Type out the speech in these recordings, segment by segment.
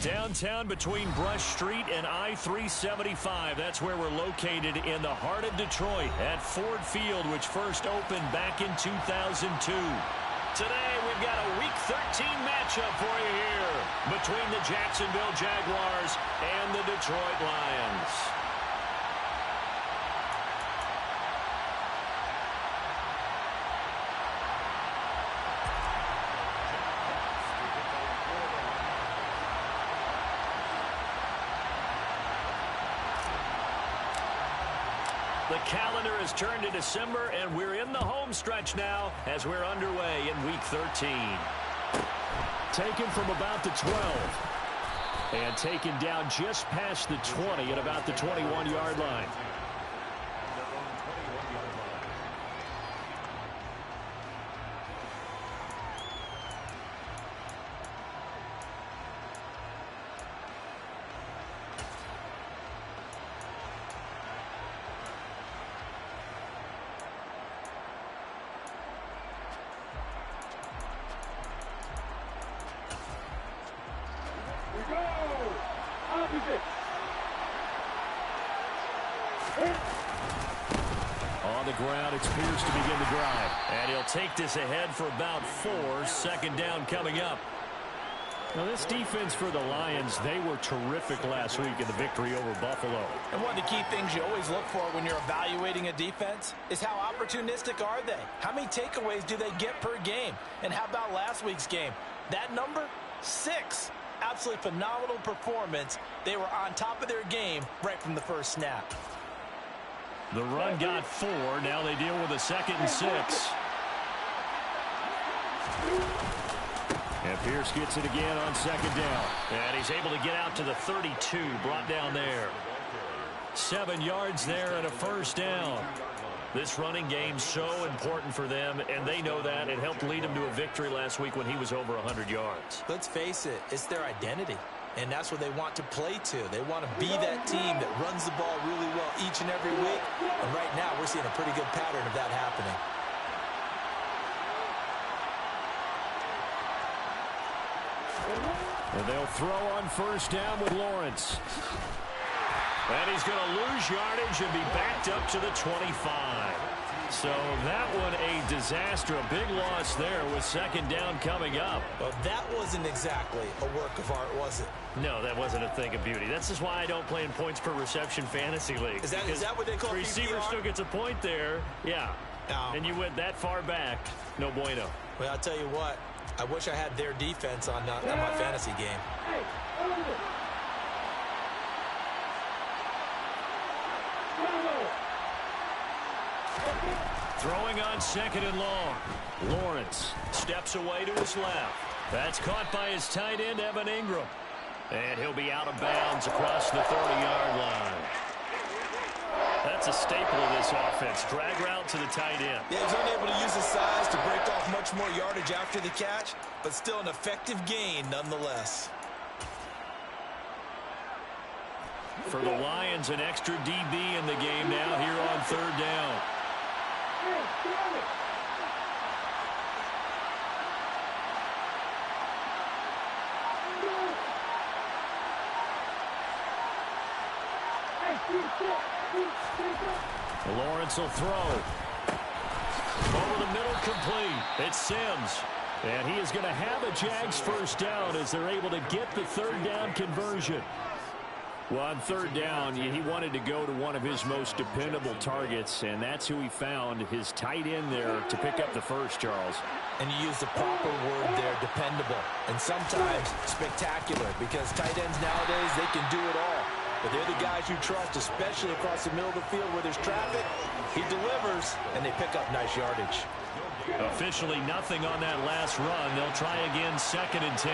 Downtown between Brush Street and I-375. That's where we're located in the heart of Detroit at Ford Field, which first opened back in 2002. Today, we've got a Week 13 matchup for you here between the Jacksonville Jaguars and the Detroit Lions. The calendar has turned to December, and we're in the home stretch now as we're underway in Week 13. Taken from about the 12. And taken down just past the 20 at about the 21-yard line. On the ground, it's Pierce to begin the drive. And he'll take this ahead for about 4. Second down coming up. Now, this defense for the Lions, they were terrific last week in the victory over Buffalo. And one of the key things you always look for when you're evaluating a defense is how opportunistic are they? How many takeaways do they get per game? And how about last week's game? That number, 6. Absolutely phenomenal performance. They were on top of their game right from the first snap. The run got 4. Now they deal with a 2nd and 6. And Pierce gets it again on 2nd down. And he's able to get out to the 32, brought down there. 7 yards there and a 1st down. This running game's so important for them, and they know that. It helped lead them to a victory last week when he was over 100 yards. Let's face it, it's their identity. And that's what they want to play to. They want to be that team that runs the ball really well each and every week. And right now, we're seeing a pretty good pattern of that happening. And they'll throw on 1st down with Lawrence. And he's going to lose yardage and be backed up to the 25. So that one a disaster, a big loss there with 2nd down coming up. Well, that wasn't exactly a work of art, was it? No, that wasn't a thing of beauty. That's just why I don't play in points per reception fantasy league. Is that what they call receiver PPR? still gets a point there. Yeah. No. And you went that far back. No bueno. Well, I'll tell you what. I wish I had their defense on my fantasy game. Throwing on 2nd and long. Lawrence steps away to his left. That's caught by his tight end, Evan Ingram. And he'll be out of bounds across the 30-yard line. That's a staple of this offense. Drag route to the tight end. Yeah, he's unable to use his size to break off much more yardage after the catch, but still an effective gain nonetheless. For the Lions, an extra DB in the game now here on 3rd down. Lawrence will throw. Over the middle, complete. It's Sims. And he is going to have a Jags 1st down as they're able to get the 3rd down conversion. Well, on 3rd down, he wanted to go to one of his most dependable targets, and that's who he found, his tight end there, to pick up the 1st, Charles. And you use the proper word there, dependable, and sometimes spectacular, because tight ends nowadays, they can do it all. But they're the guys you trust, especially across the middle of the field where there's traffic. He delivers, and they pick up nice yardage. Officially nothing on that last run. They'll try again, 2nd and 10.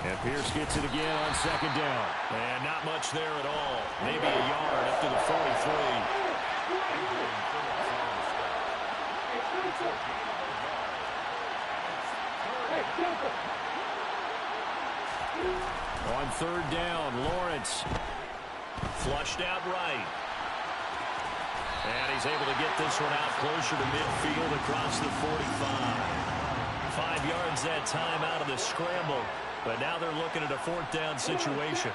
And Pierce gets it again on 2nd down. And not much there at all. Maybe a yard up to the 43. On 3rd down, Lawrence flushed out right. And he's able to get this one out closer to midfield across the 45. 5 yards that time out of the scramble. But now they're looking at a 4th down situation.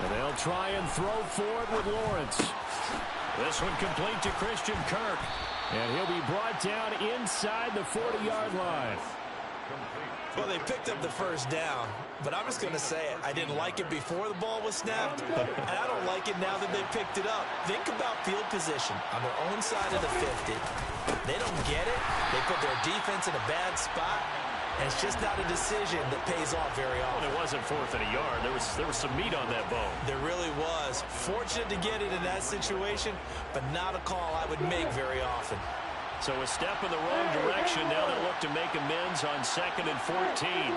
And they'll try and throw for it with Lawrence. This one complete to Christian Kirk. And he'll be brought down inside the 40-yard line. Well, they picked up the first down, but I'm just going to say it. I didn't like it before the ball was snapped, and I don't like it now that they picked it up. Think about field position on their own side of the 50. They don't get it. They put their defense in a bad spot, and it's just not a decision that pays off very often. Well, it wasn't 4th and a yard. There was some meat on that bone. There really was. Fortunate to get it in that situation, but not a call I would make very often. So a step in the wrong direction. Now they'll look to make amends on 2nd and 14.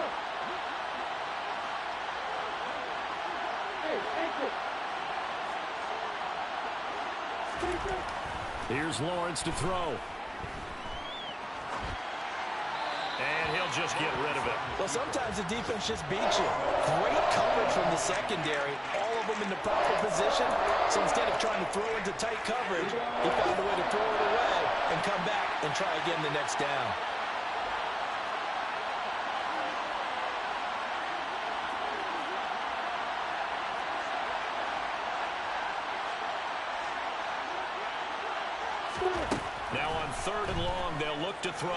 Here's Lawrence to throw. And he'll just get rid of it. Well, sometimes the defense just beats you. Great coverage from the secondary. All of them in the proper position. So instead of trying to throw into tight coverage, he found a way to throw it away and come back and try again the next down. Now on 3rd and long, they'll look to throw.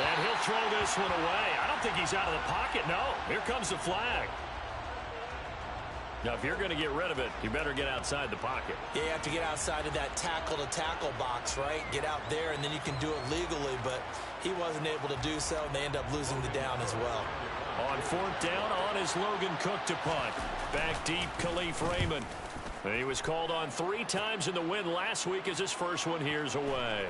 And he'll throw this one away. I don't think he's out of the pocket. No, here comes the flag. Now, if you're going to get rid of it, you better get outside the pocket. Yeah, you have to get outside of that tackle-to-tackle box, right? Get out there, and then you can do it legally, but he wasn't able to do so, and they end up losing the down as well. On 4th down, on is Logan Cook to punt. Back deep, Khalif Raymond. And he was called on 3 times in the win last week as his first one here's away.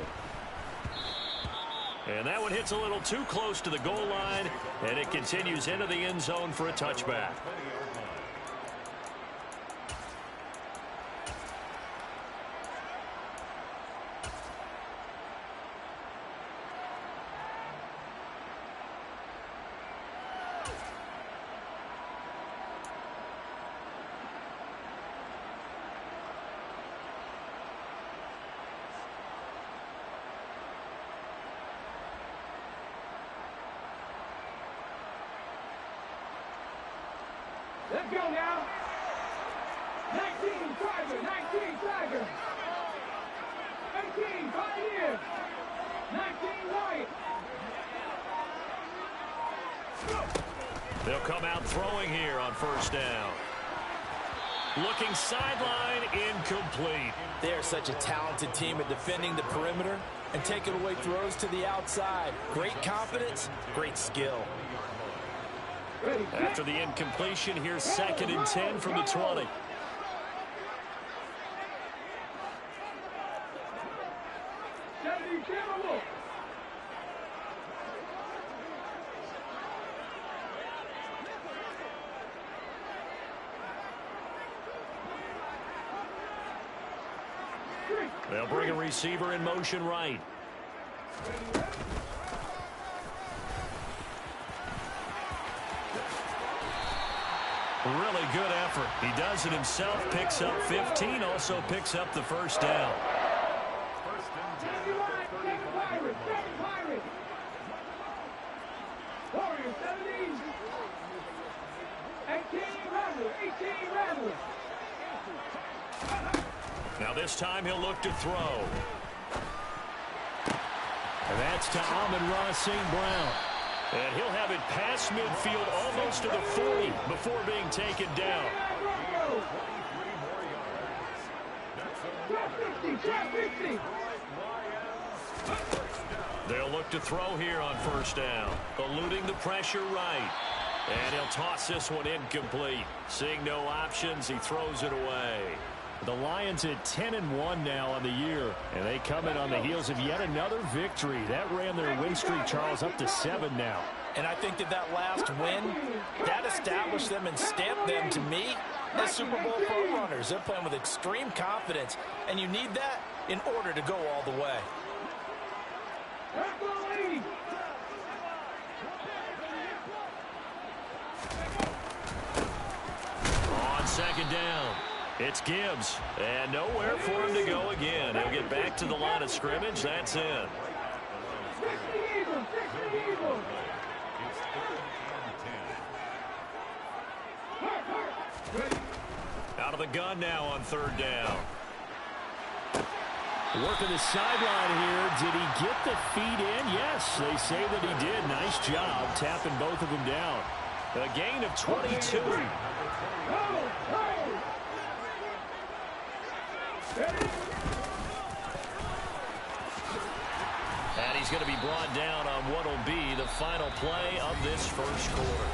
And that one hits a little too close to the goal line, and it continues into the end zone for a touchback. Let's go now. 19 Tiger, 19 Tiger. 18 Pioneer. 19 Lion. They'll come out throwing here on 1st down. Looking sideline, incomplete. They are such a talented team at defending the perimeter and taking away throws to the outside. Great confidence, great skill. After the incompletion, here's 2nd and 10 from the 20. They'll bring a receiver in motion right. Really good effort. He does it himself, picks up 15, also picks up the 1st down. Now this time he'll look to throw. And that's to Amon-Ra St. Brown. And he'll have it past midfield almost to the 40 before being taken down. They'll look to throw here on 1st down. Eluding the pressure right. And he'll toss this one incomplete. Seeing no options, he throws it away. The Lions at 10-1 now on the year, and they come in on the heels of yet another victory. That ran their win streak, Charles, up to 7 now. And I think that last win, that established them and stamped them, to me, as Super Bowl front runners. They're playing with extreme confidence, and you need that in order to go all the way. On second down, it's Gibbs, and nowhere for him to go again. He'll get back to the line of scrimmage. That's it. Out of the gun now on third down. Working the sideline here. Did he get the feet in? Yes, they say that he did. Nice job tapping both of them down. A gain of 22. And he's going to be brought down on what will be the final play of this first quarter.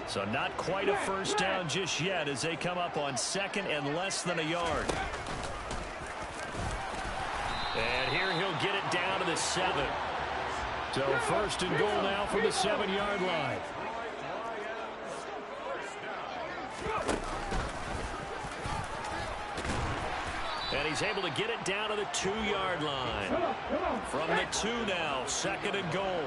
So not quite a first down just yet as they come up on second and less than a yard. And here he'll get it down to the 7. So first and goal now from the 7-yard line. And he's able to get it down to the 2-yard line. From the 2 now, second and goal.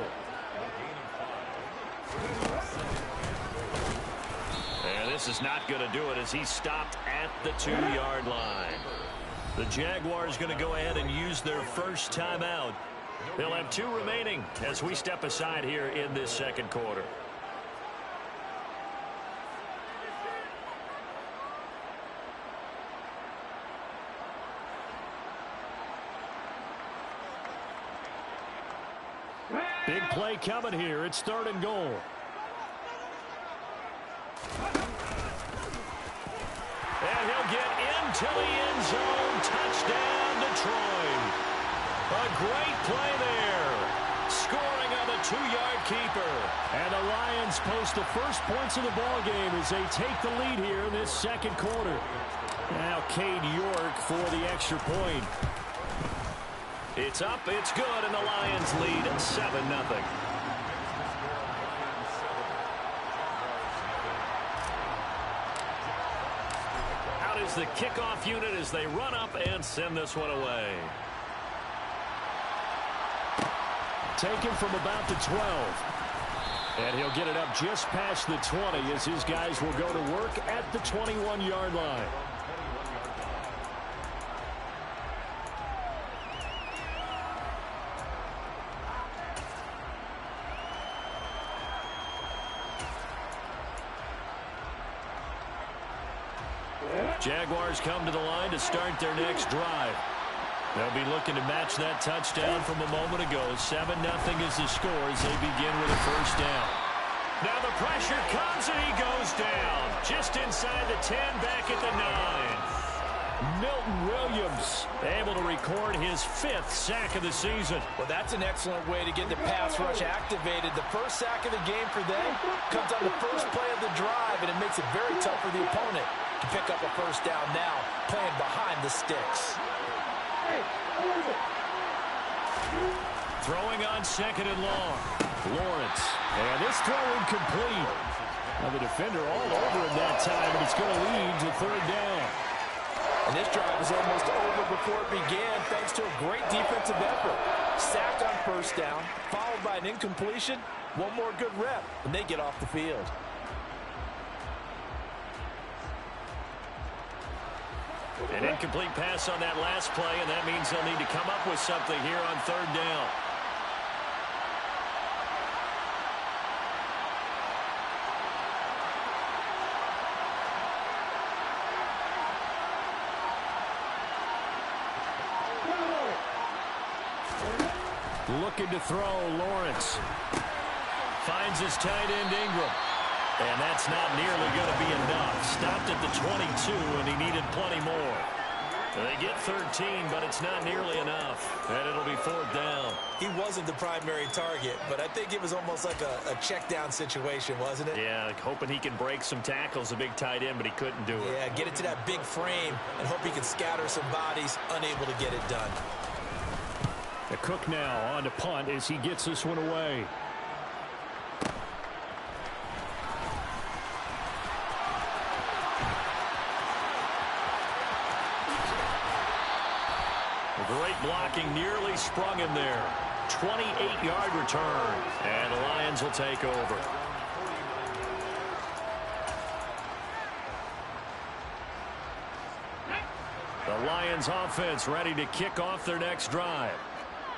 And this is not going to do it as he stopped at the 2-yard line. The Jaguars going to go ahead and use their first timeout. They'll have 2 remaining as we step aside here in this second quarter. Big play coming here. It's third and goal. And he'll get into the end zone. Touchdown, Detroit. A great play there. Scoring on the 2-yard keeper. And the Lions post the first points of the ball game as they take the lead here in this second quarter. Now Cade York for the extra point. It's up, it's good, and the Lions lead 7-0. Is the kickoff unit as they run up and send this one away. Taken from about the 12. And he'll get it up just past the 20 as his guys will go to work at the 21-yard line. Jaguars come to the line to start their next drive. They'll be looking to match that touchdown from a moment ago. 7-0 is the score as they begin with a first down. Now the pressure comes and he goes down. Just inside the 10, back at the 9. Milton Williams able to record his 5th sack of the season. Well, that's an excellent way to get the pass rush activated. The first sack of the game for them comes on the first play of the drive, and it makes it very tough for the opponent to pick up a first down now, playing behind the sticks. Throwing on second and long. Lawrence. And this throw incomplete. Now the defender all over him that time, and it's going to lead to third down. And this drive was almost over before it began thanks to a great defensive effort. Sack on first down, followed by an incompletion. One more good rep, and they get off the field. An incomplete pass on that last play, and that means they'll need to come up with something here on third down. Looking to throw, Lawrence. Finds his tight end, Ingram. And that's not nearly going to be enough. Stopped at the 22, and he needed plenty more. They get 13, but it's not nearly enough. And it'll be fourth down. He wasn't the primary target, but I think it was almost like a check down situation, wasn't it? Yeah, hoping he can break some tackles, a big tight end, but he couldn't do it. Yeah, get it to that big frame and hope he can scatter some bodies, unable to get it done. The Cook now on to punt as he gets this one away. Great blocking, nearly sprung him there. 28-yard return, and the Lions will take over. The Lions offense ready to kick off their next drive.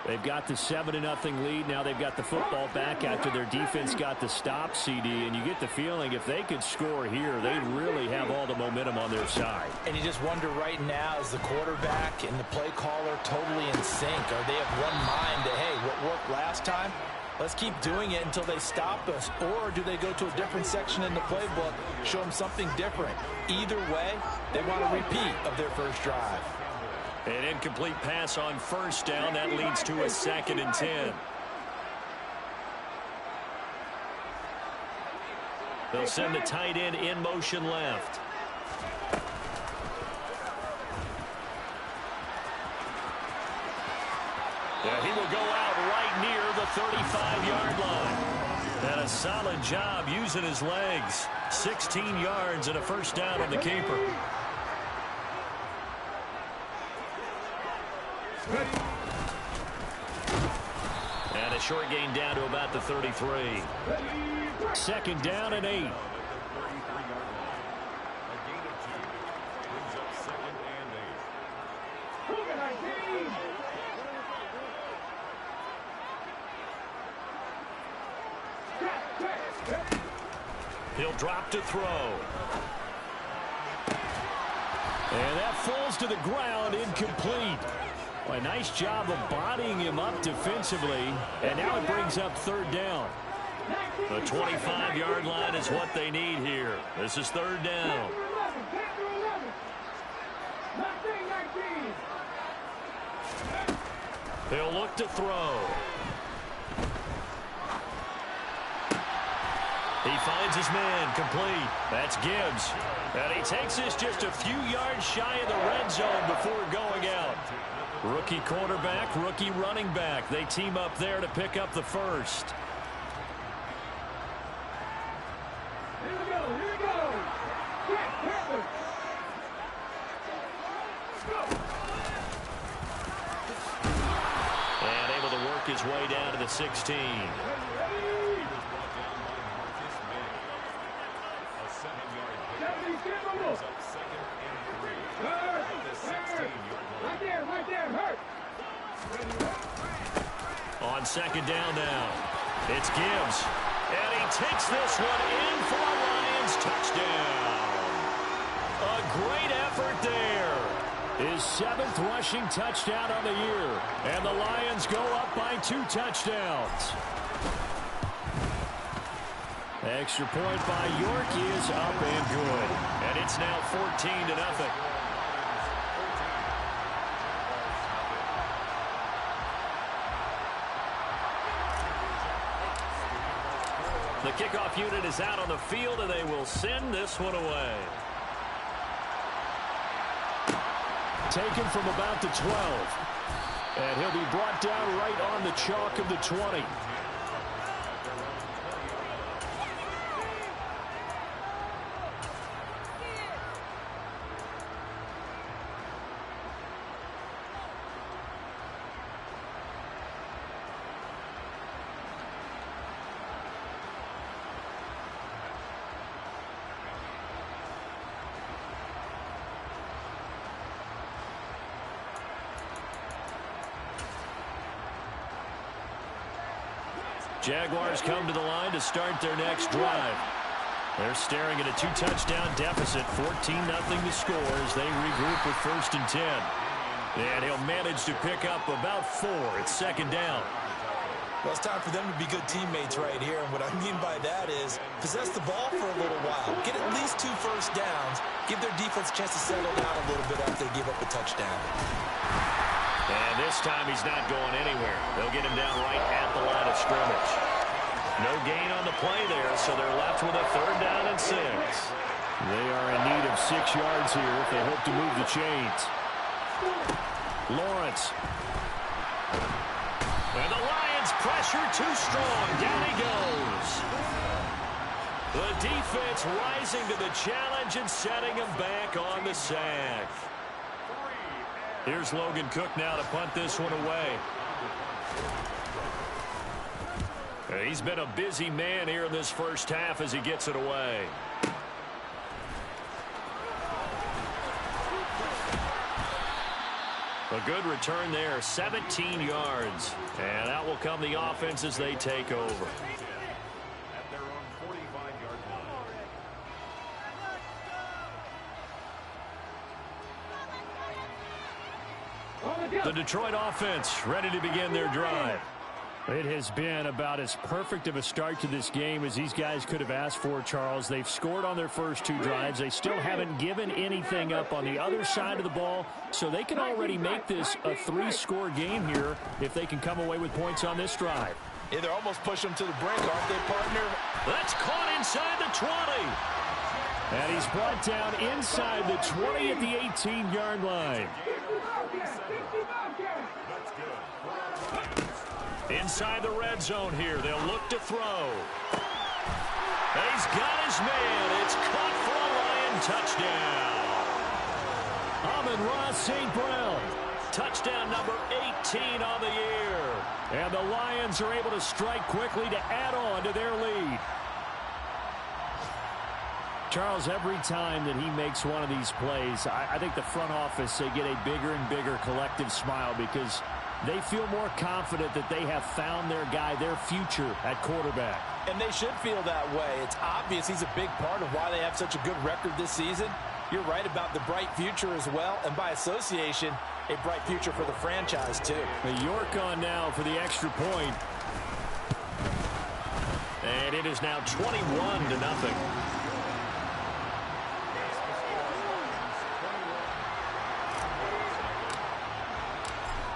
They've got the 7-0 lead. Now they've got the football back after their defense got the stop, CD. And you get the feeling if they could score here, they'd really have all the momentum on their side. And you just wonder right now, is the quarterback and the play caller totally in sync? Are they of one mind that, hey, what worked last time, let's keep doing it until they stop us? Or do they go to a different section in the playbook, show them something different? Either way, they want a repeat of their first drive. An incomplete pass on first down. That leads to a 2nd and 10. They'll send the tight end in motion left. Yeah, he will go out right near the 35-yard line. And a solid job using his legs. 16 yards and a first down on the keeper. And a short gain down to about the 33. 2nd down and 8. He'll drop to throw. And that falls to the ground, incomplete. A nice job of bodying him up defensively. And now it brings up 3rd down. The 25-yard line is what they need here. This is 3rd down. He'll look to throw. He finds his man, complete. That's Gibbs. And he takes this just a few yards shy of the red zone before going out. Rookie quarterback, rookie running back. They team up there to pick up the first. Here we go, here we go. And able to work his way down to the 16. On 2nd down now, it's Gibbs. And he takes this one in for a Lions touchdown. A great effort there. His 7th rushing touchdown on the year. And the Lions go up by 2 touchdowns. Extra point by York is up and good. And it's now 14-0. The kickoff unit is out on the field, and they will send this one away. Taken from about the 12. And he'll be brought down right on the chalk of the 20. Jaguars come to the line to start their next drive. They're staring at a 2-touchdown deficit, 14-0 to score as they regroup with 1st and 10. And he'll manage to pick up about 4. It's 2nd down. Well, it's time for them to be good teammates right here. And what I mean by that is possess the ball for a little while. Get at least 2 first downs. Give their defense a chance to settle down a little bit after they give up a touchdown. And this time he's not going anywhere. They'll get him down right at the line of scrimmage. No gain on the play there, so they're left with a 3rd down and 6. They are in need of 6 yards here if they hope to move the chains. Lawrence. And the Lions pressure too strong. Down he goes. The defense rising to the challenge and setting him back on the sack. Here's Logan Cook now to punt this one away. He's been a busy man here in this first half as he gets it away. A good return there, 17 yards. And out will come the offense as they take over. At their own 45-yard line. The Detroit offense ready to begin their drive. It has been about as perfect of a start to this game as these guys could have asked for, Charles. They've scored on their first two drives. They still haven't given anything up on the other side of the ball, so they can already make this a three-score game here if they can come away with points on this drive. Yeah, they're almost pushing them to the brink, aren't they, partner? That's caught inside the 20. And he's brought down inside the 20 at the 18-yard line. Inside the red zone here. They'll look to throw. And he's got his man. It's caught for a Lion touchdown. Amon-Ra St. Brown. Touchdown number 18 on the year. And the Lions are able to strike quickly to add on to their lead. Charles, every time that he makes one of these plays, I think the front office, they get a bigger and bigger collective smile because they feel more confident that they have found their guy, their future at quarterback. And they should feel that way. It's obvious he's a big part of why they have such a good record this season. You're right about the bright future as well, and by association, a bright future for the franchise too. York on now for the extra point. And it is now 21-0.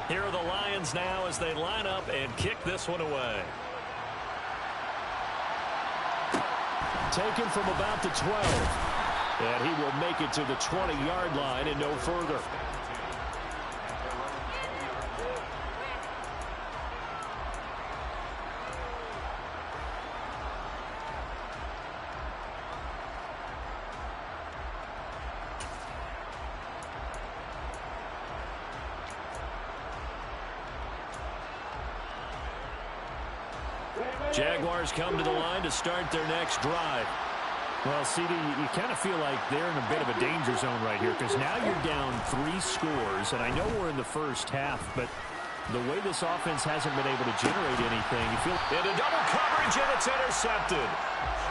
Here are the Lions now as they line up and kick this one away. Taken from about the 12. And he will make it to the 20-yard line and no further. Jaguars come to the line to start their next drive. Well, CD, you kind of feel like they're in a bit of a danger zone right here because now you're down 3 scores, and I know we're in the first half, but the way this offense hasn't been able to generate anything, you feel... Into double coverage, and it's intercepted.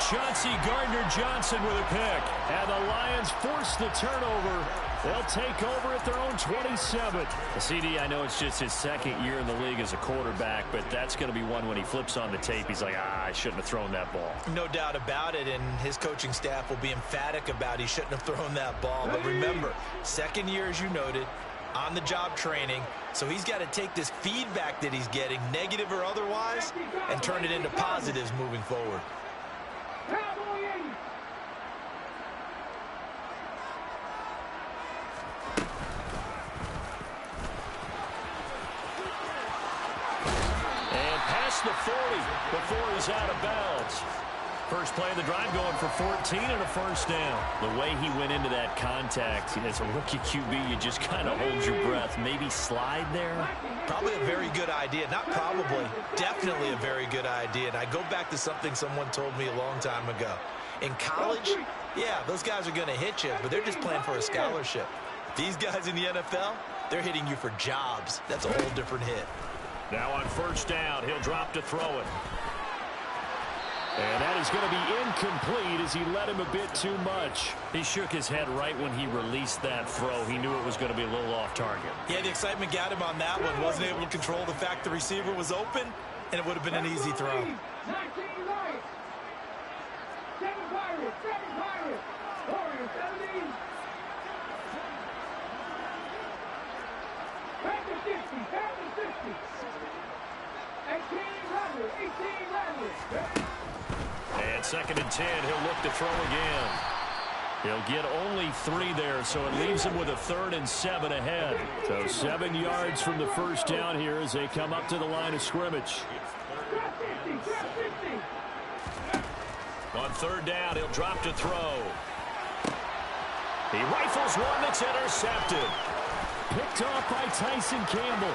Chauncey Gardner-Johnson with a pick, and the Lions force the turnover. They'll take over at their own 27. CD, I know it's just his second year in the league as a quarterback, but that's going to be one when he flips on the tape. He's like, I shouldn't have thrown that ball. No doubt about it, and his coaching staff will be emphatic about he shouldn't have thrown that ball. But remember, second year, as you noted, on-the-job training, so he's got to take this feedback that he's getting, negative or otherwise, and turn it into positives moving forward. The 40 before he's out of bounds. First play of the drive going for 14 and a first down. The way he went into that contact, as a rookie QB, you just kind of hold your breath. Maybe slide there? Probably a very good idea. Not probably. Definitely a very good idea. And I go back to something someone told me a long time ago. In college, yeah, those guys are going to hit you, but they're just playing for a scholarship. These guys in the NFL, they're hitting you for jobs. That's a whole different hit. Now on first down, he'll drop to throw it. And that is going to be incomplete as he led him a bit too much. He shook his head right when he released that throw. He knew it was going to be a little off target. Yeah, the excitement got him on that one. Wasn't able to control the fact the receiver was open, and it would have been an easy throw. 19 right. 7 Pirates. 7 Pirates. Warriors 17. Back to 60. Back to 60. 18 Rattler. 18 Rattler. And second and 10, he'll look to throw again. He'll get only 3 there, so it leaves him with a 3rd and 7 ahead. So 7 yards from the first down here as they come up to the line of scrimmage. On third down, he'll drop to throw. He rifles one that's intercepted. Picked off by Tyson Campbell.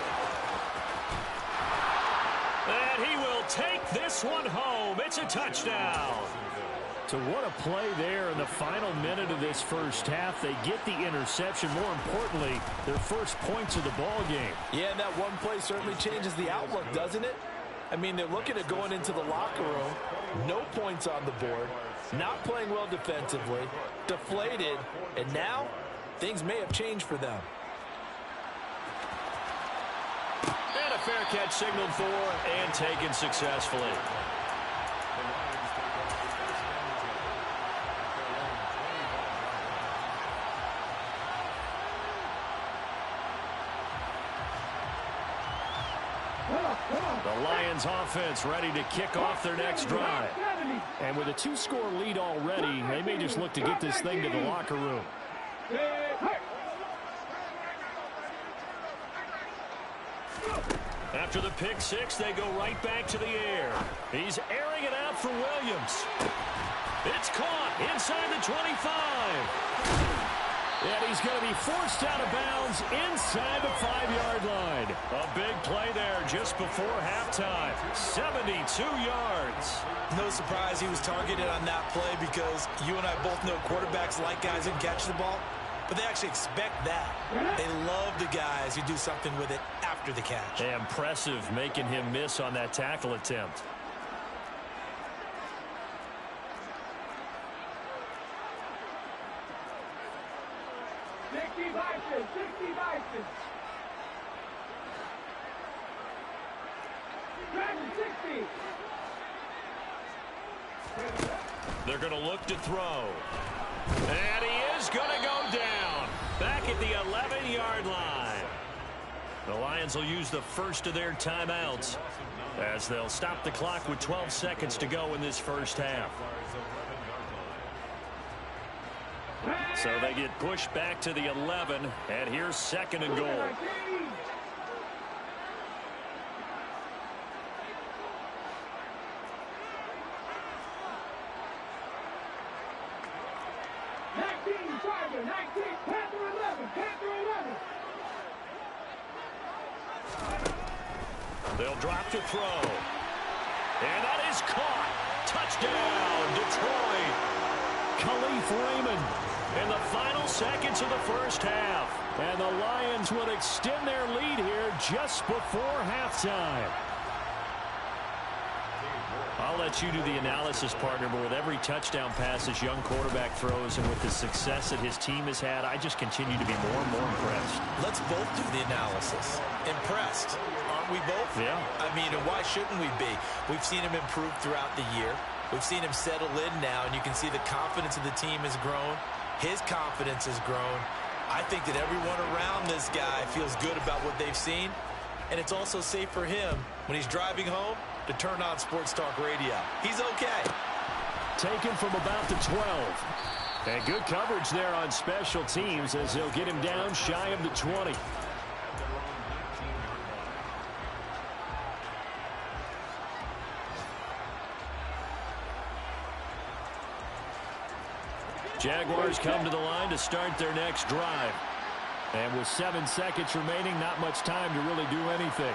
And he will take this one home. It's a touchdown. So what a play there in the final minute of this first half. They get the interception. More importantly, their first points of the ball game. Yeah, and that one play certainly changes the outlook, doesn't it? I mean, they're looking at going into the locker room. No points on the board. Not playing well defensively. Deflated. And now, things may have changed for them. And a fair catch signaled for and taken successfully. The Lions offense ready to kick off their next drive. And with a 2-score lead already, they may just look to get this thing to the locker room. After the pick six, they go right back to the air. He's airing it out for Williams. It's caught inside the 25. And he's going to be forced out of bounds inside the 5-yard line. A big play there just before halftime. 72 yards. No surprise he was targeted on that play because you and I both know quarterbacks like guys who catch the ball, but they actually expect that. They love the guys who do something with it after the catch. Impressive making him miss on that tackle attempt. They're going to look to throw. And he is going to go down. Back at the 11-yard line. The Lions will use the first of their timeouts as they'll stop the clock with 12 seconds to go in this first half. So they get pushed back to the 11, and here's 2nd and goal. They'll drop to throw. And that is caught. Touchdown, Detroit. Khalif Raymond in the final seconds of the first half. And the Lions would extend their lead here just before halftime. I'll let you do the analysis, partner, but with every touchdown pass this young quarterback throws and with the success that his team has had, I just continue to be more and more impressed. Let's both do the analysis. Impressed. Aren't we both? Yeah. I mean, and why shouldn't we be? We've seen him improve throughout the year. We've seen him settle in now, and you can see the confidence of the team has grown. His confidence has grown. I think that everyone around this guy feels good about what they've seen, and it's also safe for him when he's driving home to turn on Sports Talk Radio. He's okay. Taken from about the 12. And good coverage there on special teams as they'll get him down shy of the 20. Jaguars come to the line to start their next drive. And with 7 seconds remaining, not much time to really do anything.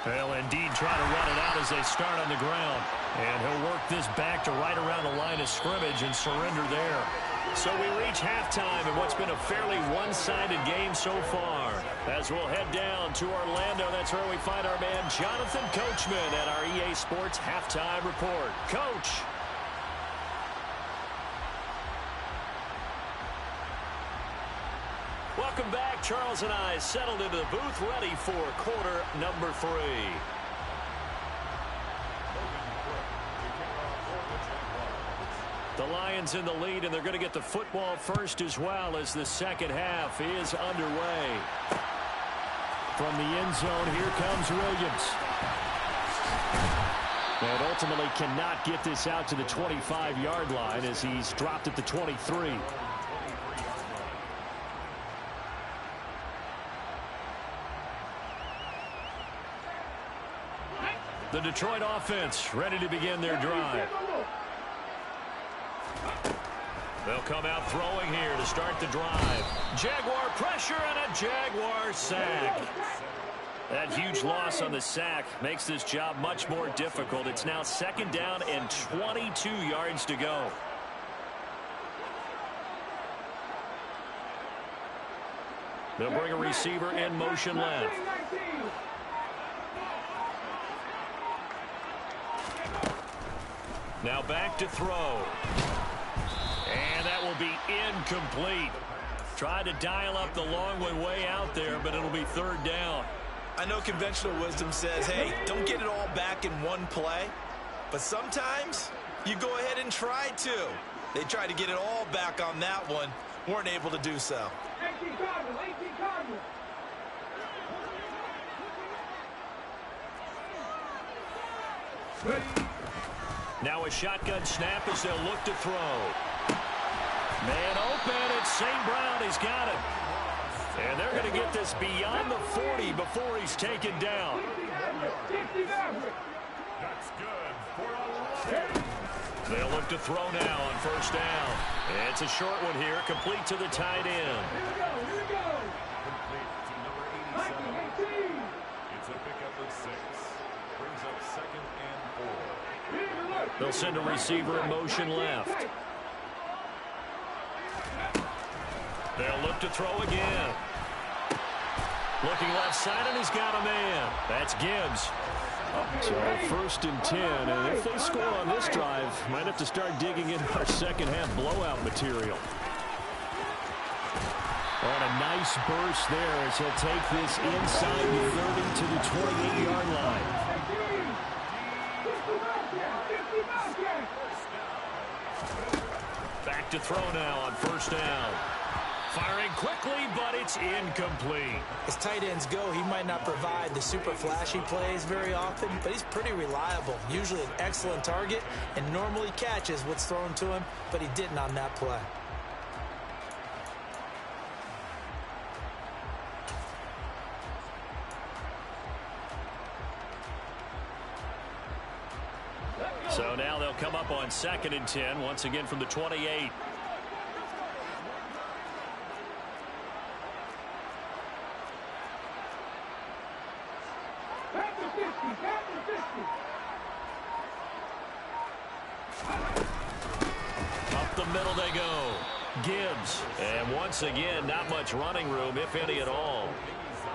They'll indeed try to run it out as they start on the ground. And he'll work this back to right around the line of scrimmage and surrender there. So we reach halftime in what's been a fairly one-sided game so far. As we'll head down to Orlando, that's where we find our man Jonathan Coachman at our EA Sports Halftime Report. Coach. Welcome back. Charles and I settled into the booth ready for quarter number 3. The Lions in the lead, and they're going to get the football first as well as the second half is underway. From the end zone, here comes Williams. And ultimately cannot get this out to the 25-yard line as he's dropped at the 23. The Detroit offense ready to begin their drive. They'll come out throwing here to start the drive. Jaguar pressure and a Jaguar sack. That huge loss on the sack makes this job much more difficult. It's now 2nd down and 22 yards to go. They'll bring a receiver in motion left. Now back to throw. And that will be incomplete. Tried to dial up the long way out there, but it'll be 3rd down. I know conventional wisdom says, hey, don't get it all back in one play. But sometimes you go ahead and try to. They tried to get it all back on that one. Weren't able to do so. 18 Cardinals, 18 Cardinals. Now a shotgun snap as they'll look to throw. Man open, it's St. Brown. He's got it. And they're going to get this beyond the 40 before he's taken down. That's good for a They'll look to throw now on 1st down. And it's a short one here, complete to the tight end. Here we go. complete to number 87. It's a pickup of 6. Brings up 2nd and 4. They'll send a receiver in motion left. They'll look to throw again. Looking left side, and he's got a man. That's Gibbs. So 1st and 10, and if they score on this drive, might have to start digging into our 2nd half blowout material. On a nice burst there as he'll take this inside the 30 to the 28-yard line. Back to throw now on 1st down. Firing quickly, but it's incomplete. As tight ends go, he might not provide the super flashy plays very often, but he's pretty reliable. Usually an excellent target and normally catches what's thrown to him, but he didn't on that play. So now they'll come up on 2nd and 10, once again from the 28. Up the middle they go. Gibbs. And once again, not much running room, if any at all.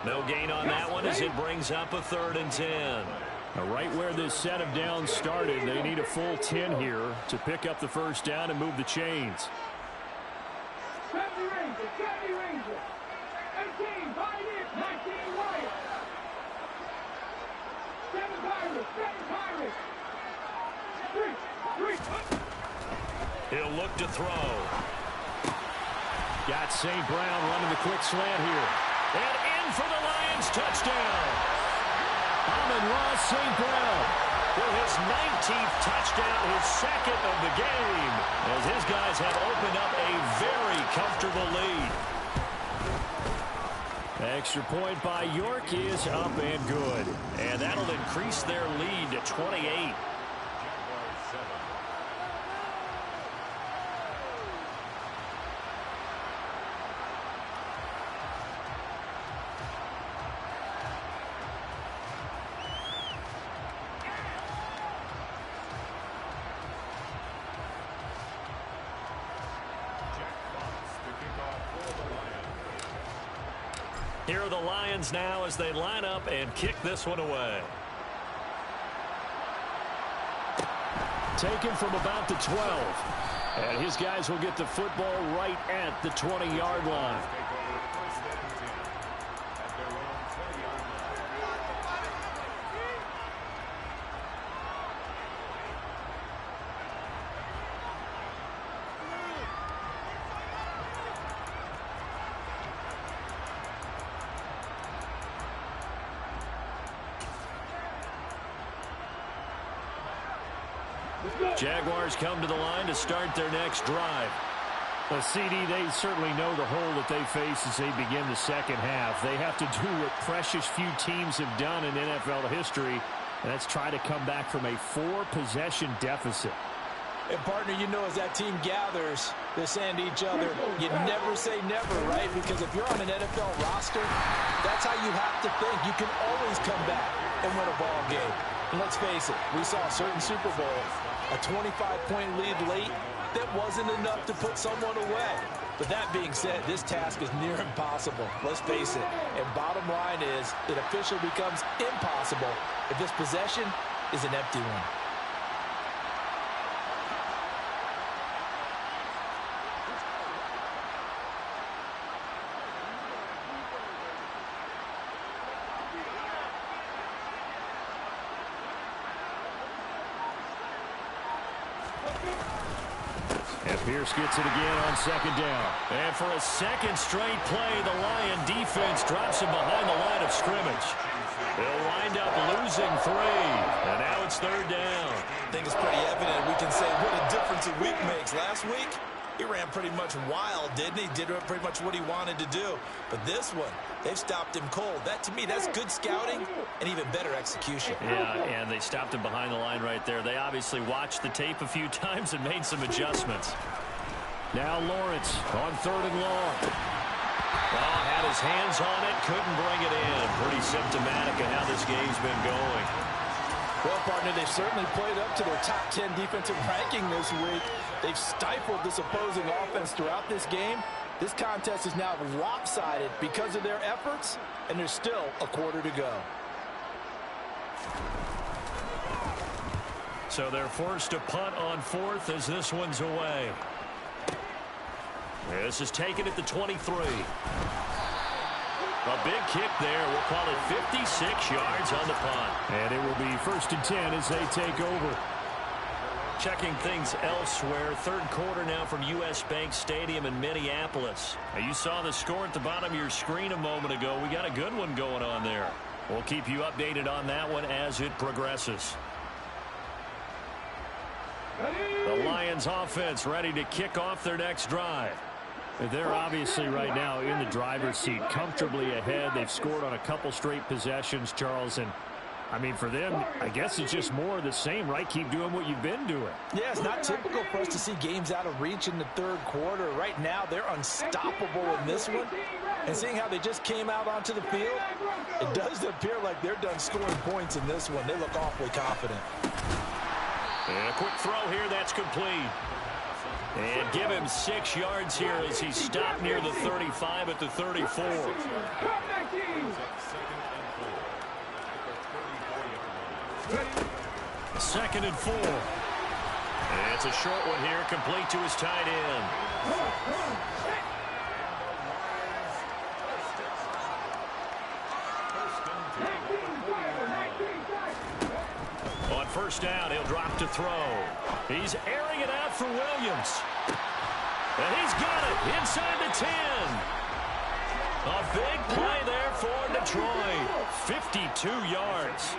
No gain on that one as it brings up a 3rd and 10. Right where this set of downs started, they need a full 10 here to pick up the 1st down and move the chains. 70 Ranger. 18, Pioneers, 19, Wyatt. 7 Pirates, 3. He'll look to throw. Got St. Brown running the quick slant here. And in for the Lions touchdown. Amon-Ra St. Brown with his 19th touchdown, his 2nd of the game, as his guys have opened up a very comfortable lead. Extra point by York is up and good. And that'll increase their lead to 28. Here are the Lions now as they line up and kick this one away. Taken from about the 12. And his guys will get the football right at the 20-yard line. Jaguars come to the line to start their next drive. Well, CD, they certainly know the hole that they face as they begin the 2nd half. They have to do what precious few teams have done in NFL history, And let's try to come back from a 4-possession deficit. And, partner, you know as that team gathers, they're saying to each other, you never say never, right? Because if you're on an NFL roster, that's how you have to think. You can always come back and win a ball game. And let's face it, we saw a certain Super Bowl, a 25-point lead late that wasn't enough to put someone away. But that being said, this task is near impossible. Let's face it. And bottom line is, it officially becomes impossible if this possession is an empty one. And Pierce gets it again on second down. And for a second straight play, the Lion defense drops him behind the line of scrimmage. They'll wind up losing 3. And now it's third down. I think it's pretty evident. We can say what a difference a week makes. Last week, he ran pretty much wild, didn't he? Did pretty much what he wanted to do. But this one, they've stopped him cold. That, to me, that's good scouting and even better execution. Yeah, and they stopped him behind the line right there. They obviously watched the tape a few times and made some adjustments. Now Lawrence on third and long. Well, had his hands on it, couldn't bring it in. Pretty symptomatic of how this game's been going. Well, partner, they've certainly played up to their top 10 defensive ranking this week. They've stifled this opposing offense throughout this game. This contest is now lopsided because of their efforts, and there's still a quarter to go. So they're forced to punt on 4th as this one's away. This is taken at the 23. A big kick there. We'll call it 56 yards on the punt. And it will be 1st and 10 as they take over. Checking things elsewhere. Third quarter now from U.S. Bank Stadium in Minneapolis. Now, you saw the score at the bottom of your screen a moment ago. We got a good one going on there. We'll keep you updated on that one as it progresses. The Lions offense ready to kick off their next drive. They're obviously right now in the driver's seat, comfortably ahead. They've scored on a couple straight possessions, Charles. And, I mean, for them, I guess it's just more of the same, right? Keep doing what you've been doing. Yeah, it's not typical for us to see games out of reach in the third quarter. Right now, they're unstoppable in this one. And seeing how they just came out onto the field, it does appear like they're done scoring points in this one. They look awfully confident. And a quick throw here, that's complete. And give him 6 yards here as he's stopped near the 35 at the 34. 2nd and 4. And it's a short one here, complete to his tight end. On first down, he'll drop to throw. He's airing it out for Williams. And he's got it inside the 10. A big play there for Detroit. 52 yards.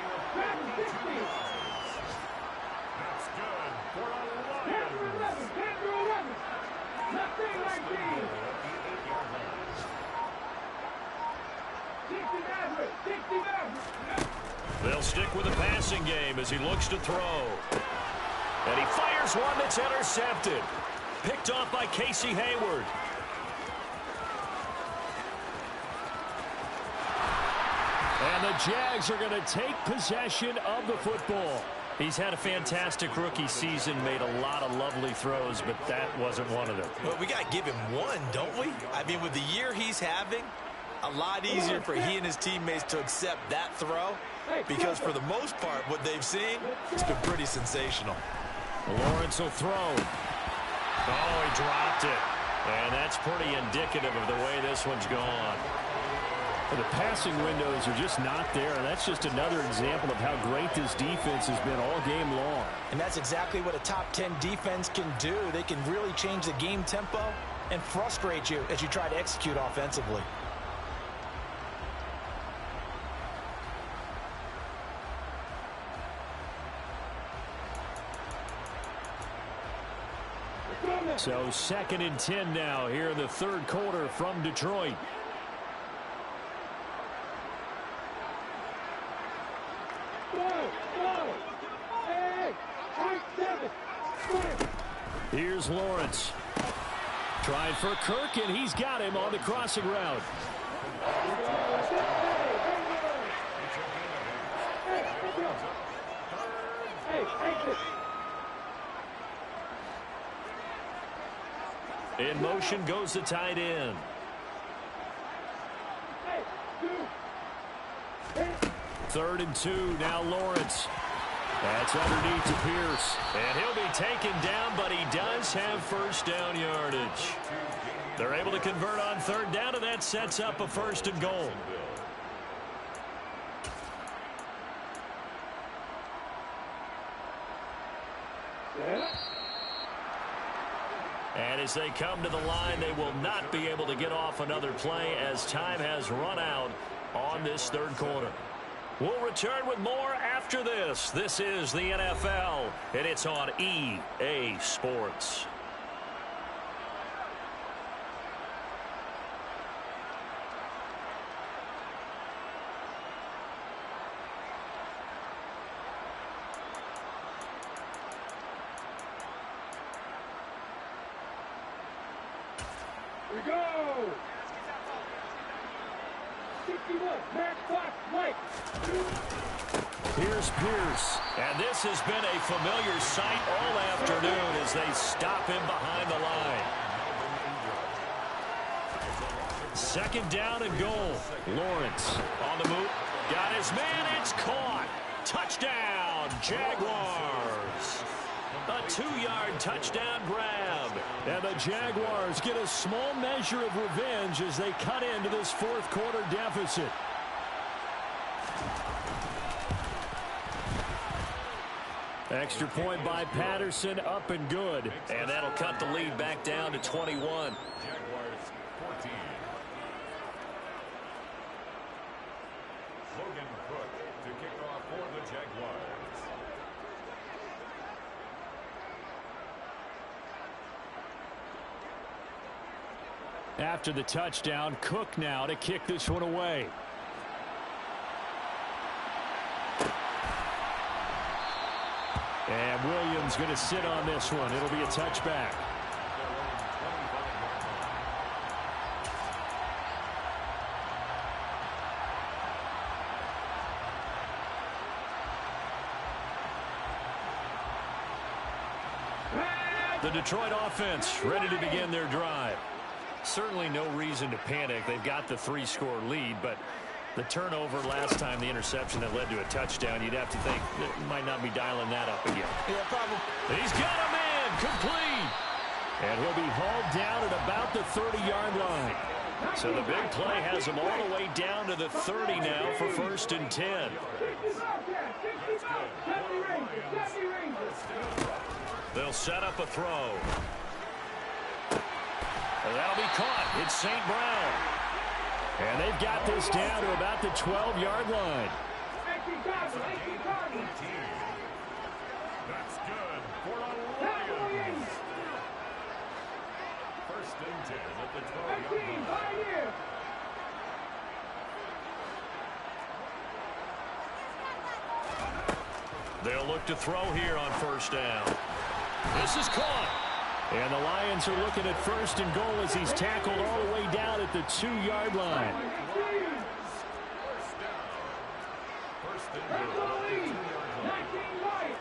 They'll stick with the passing game as he looks to throw. And he fires one that's intercepted. Picked off by Casey Hayward. And the Jags are going to take possession of the football. He's had a fantastic rookie season, made a lot of lovely throws, but that wasn't one of them. Well, we got to give him one, don't we? I mean, with the year he's having, a lot easier for he and his teammates to accept that throw, because for the most part, what they've seen, it's been pretty sensational. Lawrence will throw. Oh, he dropped it. And that's pretty indicative of the way this one's gone. The passing windows are just not there, and that's just another example of how great this defense has been all game long. And that's exactly what a top 10 defense can do. They can really change the game tempo and frustrate you as you try to execute offensively. So 2nd and 10 now here in the third quarter from Detroit. Hey, right 7. Here's Lawrence. Trying for Kirk, and he's got him on the crossing route. In motion goes the tight end. 3rd and 2. Now Lawrence. That's underneath to Pierce. And he'll be taken down, but he does have first down yardage. They're able to convert on 3rd down, and that sets up a 1st and goal. And as they come to the line, they will not be able to get off another play as time has run out on this 3rd quarter. We'll return with more after this. This is the NFL, and it's on EA Sports. We go! 61, Matt Fox, Mike. Here's Pierce. And this has been a familiar sight all afternoon as they stop him behind the line. 2nd down and goal. Lawrence on the move. Got his man. It's caught. Touchdown, Jaguars. A 2-yard touchdown grab. And the Jaguars get a small measure of revenge as they cut into this 4th quarter deficit. Extra point by Patterson, up and good. And that'll cut the lead back down to 21. Jaguars 14. Logan Cook to kick off for the Jaguars. After the touchdown, Cook now to kick this one away. And Williams going to sit on this one. It'll be a touchback. The Detroit offense ready to begin their drive. Certainly no reason to panic. They've got the 3-score lead, but the turnover last time, the interception that led to a touchdown, you'd have to think that might not be dialing that up again. Yeah, probably. He's got a man complete. And he'll be hauled down at about the 30-yard line. So the big play has him all the way down to the 30 now for 1st and 10. They'll set up a throw. And that'll be caught. It's St. Brown. And they've got this down to about the 12-yard line. That's good for the Lions. 1st and 10 at the 12-yard line. They'll look to throw here on 1st down. This is caught. And the Lions are looking at 1st and goal as he's tackled all the way down at the 2-yard line. 1st and goal at the 2-yard line.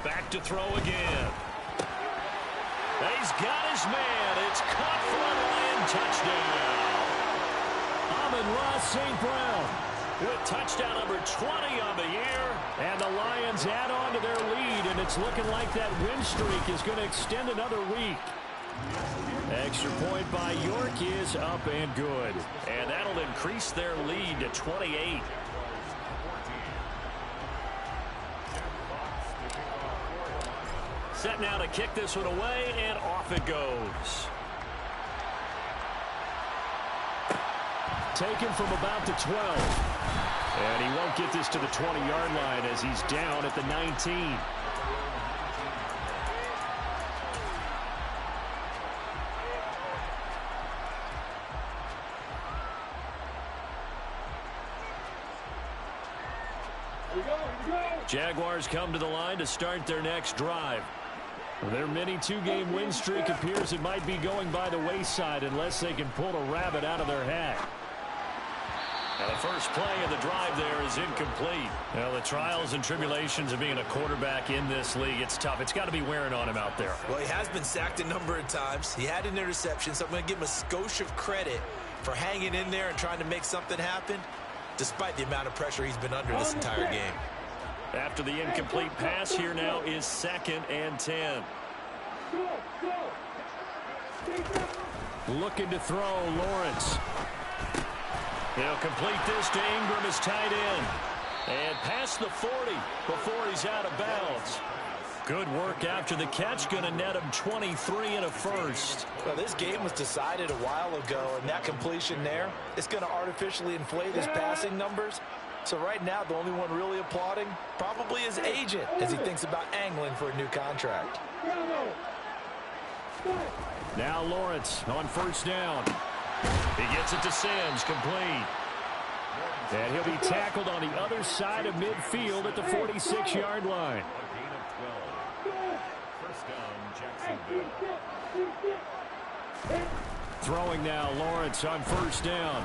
Back to throw again. He's got his man. It's caught for a Lion touchdown. Amon-Ra St. Brown with touchdown number 20 on the year. And the Lions add on to their lead, and it's looking like that win streak is going to extend another week. Extra point by York is up and good. And that'll increase their lead to 28. Set now to kick this one away, and off it goes. Taken from about the 12. And he won't get this to the 20-yard line as he's down at the 19. Jaguars come to the line to start their next drive. Their mini two-game win streak appears it might be going by the wayside unless they can pull a rabbit out of their hat. And the first play of the drive there is incomplete. Well, the trials and tribulations of being a quarterback in this league, it's tough. It's got to be wearing on him out there. Well, he has been sacked a number of times. He had an interception, so I'm going to give him a skosh of credit for hanging in there and trying to make something happen, despite the amount of pressure he's been under this entire game. After the incomplete pass, here now is 2nd and 10. Looking to throw, Lawrence. He'll complete this to Ingram, his tight end. And past the 40 before he's out of bounds. Good work after the catch. Going to net him 23 and a first. Well, this game was decided a while ago, and that completion there, it's going to artificially inflate his passing numbers. So right now, the only one really applauding probably his agent as he thinks about angling for a new contract. Now Lawrence on first down. He gets it to Sims, complete. And he'll be tackled on the other side of midfield at the 46-yard line. A gain of 12. First down, Jacksonville. Throwing now, Lawrence on first down.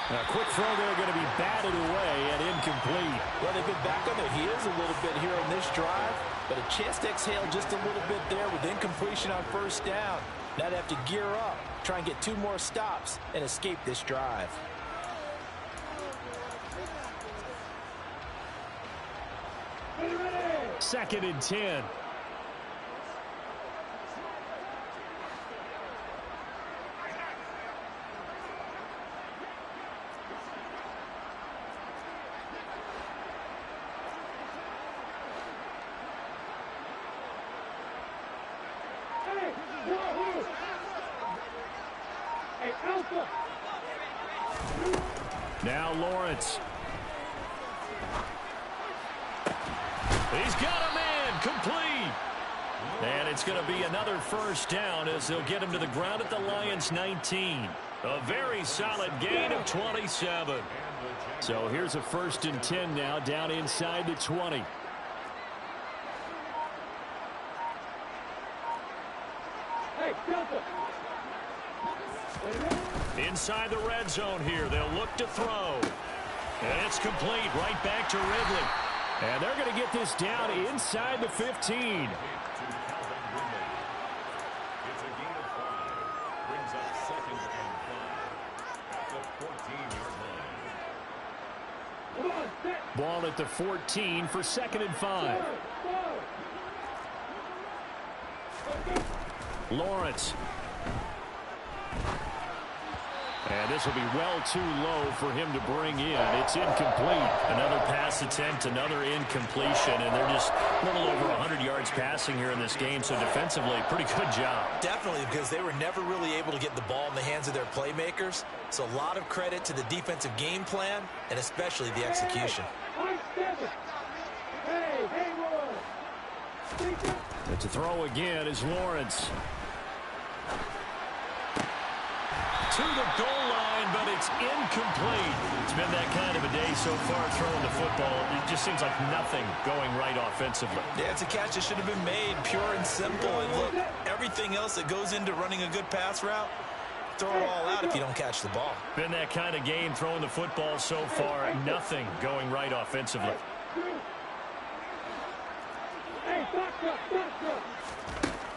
A quick throw there, going to be batted away and incomplete. Well, they've been back on their heels a little bit here on this drive, but a chance to exhale just a little bit there with incompletion on first down. Now they have to gear up, try and get 2 more stops and escape this drive. Second and 10. Now Lawrence. He's got a man, complete. And it's going to be another first down as they'll get him to the ground at the Lions' 19. A very solid gain of 27. So here's a 1st and 10 now down inside the 20. Inside the red zone here. They'll look to throw. And it's complete right back to Ridley. And they're going to get this down inside the 15. It's a gain of 5. Brings up 2nd and 5. At the 14-yard line. Ball at the 14 for 2nd and 5. Lawrence. And this will be well too low for him to bring in. It's incomplete. Another pass attempt, another incompletion, and they're just a little over 100 yards passing here in this game. So defensively, pretty good job. Definitely, because they were never really able to get the ball in the hands of their playmakers. So a lot of credit to the defensive game plan and especially the execution. And to throw again is Lawrence. To the goal line, but it's incomplete. It's been that kind of a day so far throwing the football. It just seems like nothing going right offensively. Yeah, it's a catch that should have been made, pure and simple. And look, everything else that goes into running a good pass route, throw it all out if you don't catch the ball. Been that kind of game throwing the football so far. Nothing going right offensively.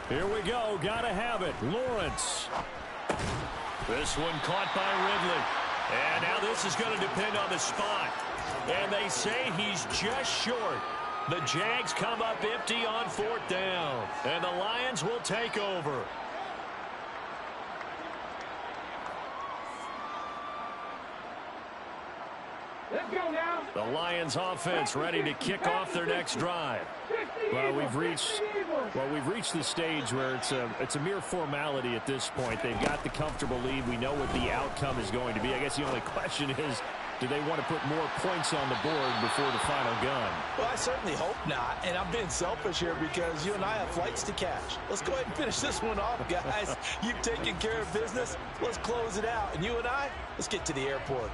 Here we go. Got to have it. Lawrence. This one caught by Ridley. And now this is going to depend on the spot. And they say he's just short. The Jags come up empty on 4th down. And the Lions will take over. Let's go now. The Lions offense ready to kick off their next drive. Well, we've reached the stage where it's a mere formality at this point. They've got the comfortable lead. We know what the outcome is going to be. I guess the only question is, do they want to put more points on the board before the final gun? Well, I certainly hope not. And I'm being selfish here because you and I have flights to catch. Let's go ahead and finish this one off, guys. You've taken care of business. Let's close it out. And you and I, let's get to the airport.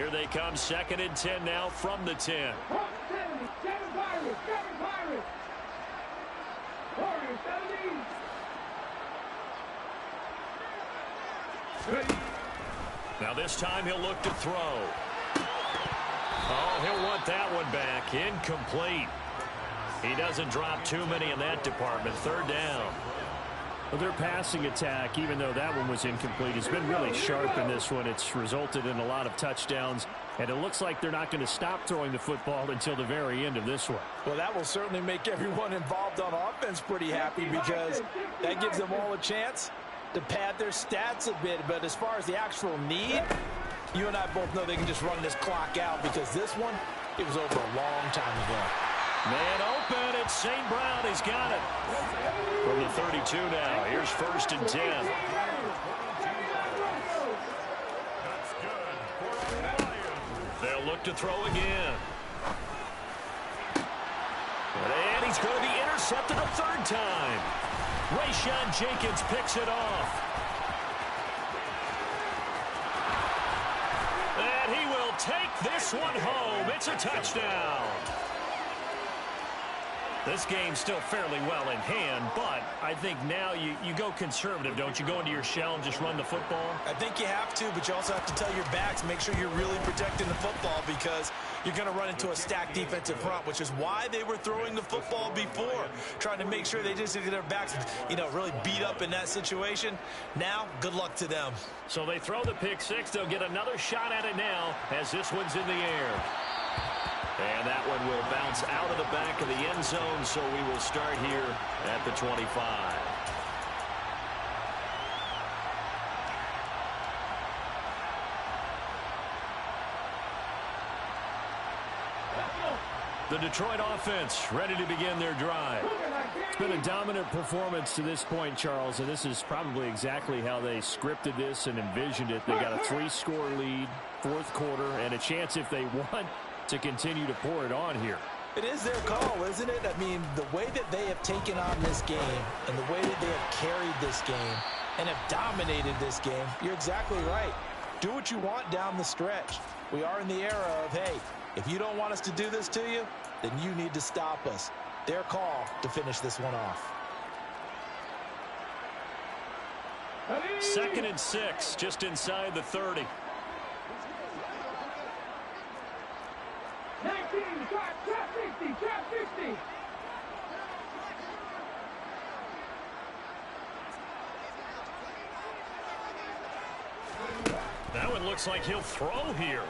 Here they come, 2nd and 10 now from the 10. Hawks 70, 7 Pirates, 7 Pirates. Warriors 70. Now this time he'll look to throw. Oh, he'll want that one back. Incomplete. He doesn't drop too many in that department. 3rd down. Well, their passing attack, even though that one was incomplete, has been really sharp in this one. It's resulted in a lot of touchdowns, and it looks like they're not going to stop throwing the football until the very end of this one. Well, that will certainly make everyone involved on offense pretty happy because that gives them all a chance to pad their stats a bit. But as far as the actual need, you and I both know they can just run this clock out because this one, it was over a long time ago. Man open, it's St. Brown. He's got it. From the 32 now, here's 1st and 10. They'll look to throw again. And he's going to be intercepted a 3rd time. Rayshon Jenkins picks it off. And he will take this one home. It's a touchdown. This game's still fairly well in hand, but I think now you go conservative, don't you? Go into your shell and just run the football? I think you have to, but you also have to tell your backs, make sure you're really protecting the football because you're going to run into a stacked defensive front, which is why they were throwing the football before, trying to make sure they just get their backs, really beat up in that situation. Now, good luck to them. So they throw the pick 6. They'll get another shot at it now as this one's in the air. And that one will bounce out of the back of the end zone, so we will start here at the 25. The Detroit offense ready to begin their drive. It's been a dominant performance to this point, Charles, and this is probably exactly how they scripted this and envisioned it. They got a 3-score lead, 4th quarter, and a chance if they want to continue to pour it on here. It is their call, isn't it? I mean, the way that they have taken on this game and the way that they have carried this game and have dominated this game, you're exactly right. Do what you want down the stretch. We are in the era of, hey, if you don't want us to do this to you, then you need to stop us. Their call to finish this one off. 2nd and 6, just inside the 30. 19, trap 50, trap 50. That one looks like he'll throw here.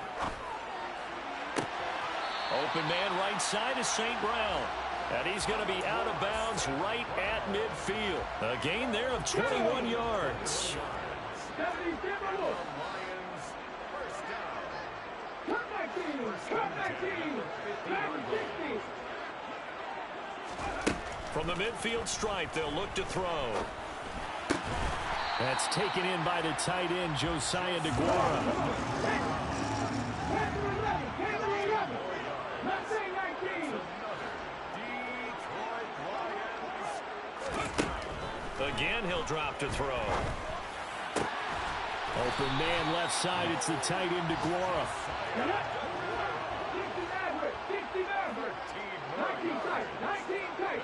Open man right side is St. Brown. And he's going to be out of bounds right at midfield. A gain there of 21 yards. 70, Cut 19, cut 19, trap 60. From the midfield stripe, they'll look to throw. That's taken in by the tight end, Josiah DeGuara. Again, he'll drop to throw. Open man left side. It's the tight end, DeGuara. 60 Maverick. 19 tight. 19 tight.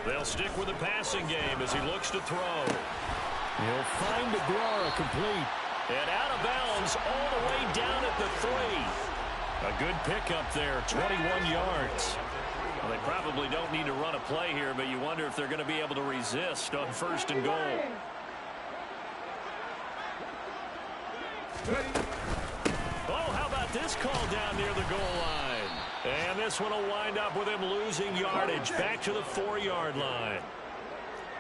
They'll stick with the passing game as he looks to throw. He'll find DeGuara complete. And out of bounds all the way down at the 3. A good pickup there, 21 yards. Well, they probably don't need to run a play here, but you wonder if they're going to be able to resist on 1st and goal. Oh, how about this call down near the goal line? And this one will wind up with him losing yardage back to the 4-yard line.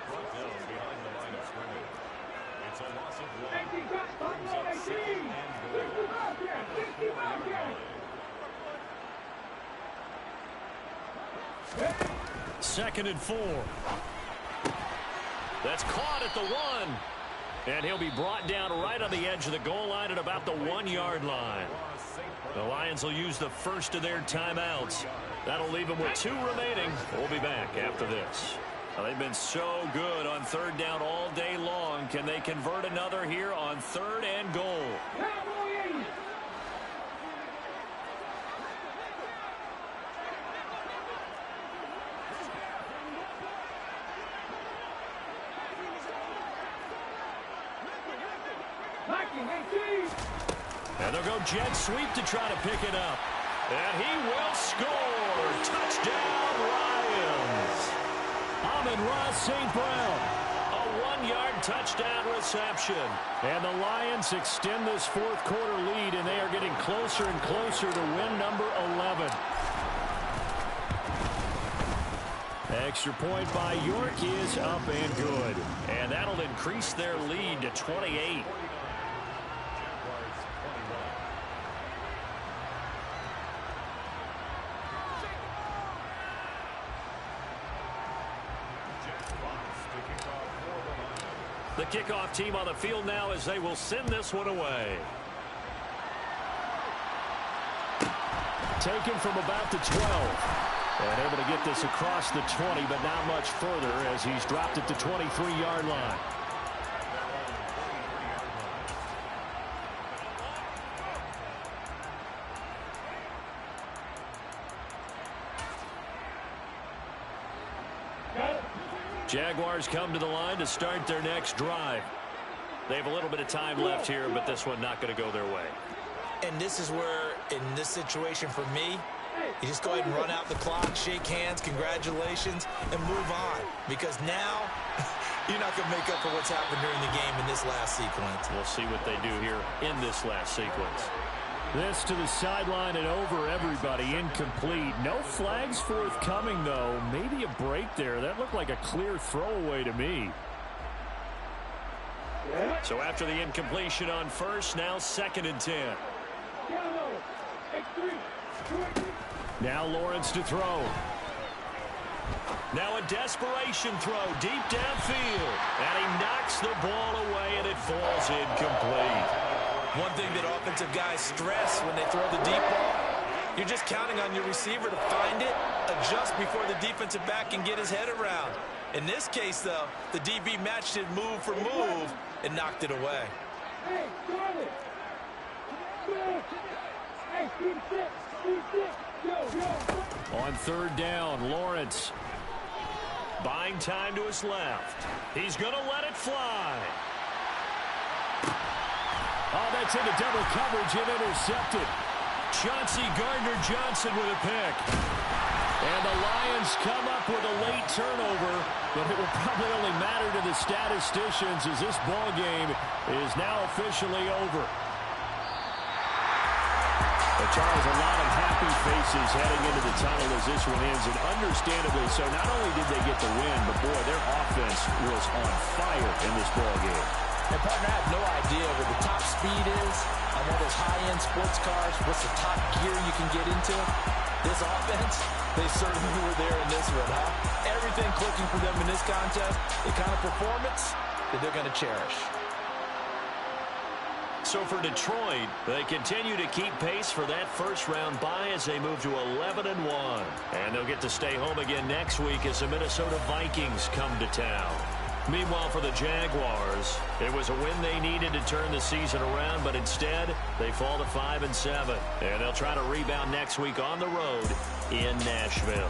Brought down behind the line of scrimmage. It's a loss of 1. 19 cut. Brings up 2nd and goal. 2nd and 4. That's caught at the 1. And he'll be brought down right on the edge of the goal line at about the 1-yard line. The Lions will use the first of their timeouts. That'll leave them with 2 remaining. We'll be back after this. Well, they've been so good on third down all day long. Can they convert another here on 3rd and goal? And they'll go jet sweep to try to pick it up. And he will score. Touchdown, Lions. Amon-Ra St. Brown. A 1-yard touchdown reception. And the Lions extend this 4th quarter lead, and they are getting closer and closer to win number 11. Extra point by York is up and good. And that'll increase their lead to 28. The kickoff team on the field now as they will send this one away. Taken from about the 12. And able to get this across the 20, but not much further as he's dropped it to 23-yard line. Jaguars come to the line to start their next drive. They have a little bit of time left here, but this one not going to go their way. And this is where, in this situation for me, you just go ahead and run out the clock, shake hands, congratulations, and move on. Because now, you're not going to make up for what's happened during the game in this last sequence. We'll see what they do here in this last sequence. This to the sideline and over everybody. Incomplete. No flags forthcoming, though. Maybe a break there. That looked like a clear throwaway to me. So after the incompletion on first, now 2nd and 10. Now Lawrence to throw. Now a desperation throw deep downfield. And he knocks the ball away, and it falls incomplete. One thing that offensive guys stress when they throw the deep ball, you're just counting on your receiver to find it, adjust before the defensive back can get his head around. In this case, though, the DB matched it move for move and knocked it away. On 3rd down, Lawrence. Buying time to his left. He's going to let it fly. Oh, that's into double coverage and intercepted. Chauncey Gardner-Johnson with a pick. And the Lions come up with a late turnover, but it will probably only matter to the statisticians as this ball game is now officially over. But Charles, a lot of happy faces heading into the tunnel as this one ends, and understandably so. Not only did they get the win, but boy, their offense was on fire in this ball game. And partner, I have no idea what the top speed is on one of those high-end sports cars. What's the top gear you can get into? This offense, they certainly were there in this one, huh? Everything clicking for them in this contest, the kind of performance that they're going to cherish. So for Detroit, they continue to keep pace for that first-round bye as they move to 11-1. And they'll get to stay home again next week as the Minnesota Vikings come to town. Meanwhile, for the Jaguars, it was a win they needed to turn the season around, but instead, they fall to 5-7. And they'll try to rebound next week on the road in Nashville.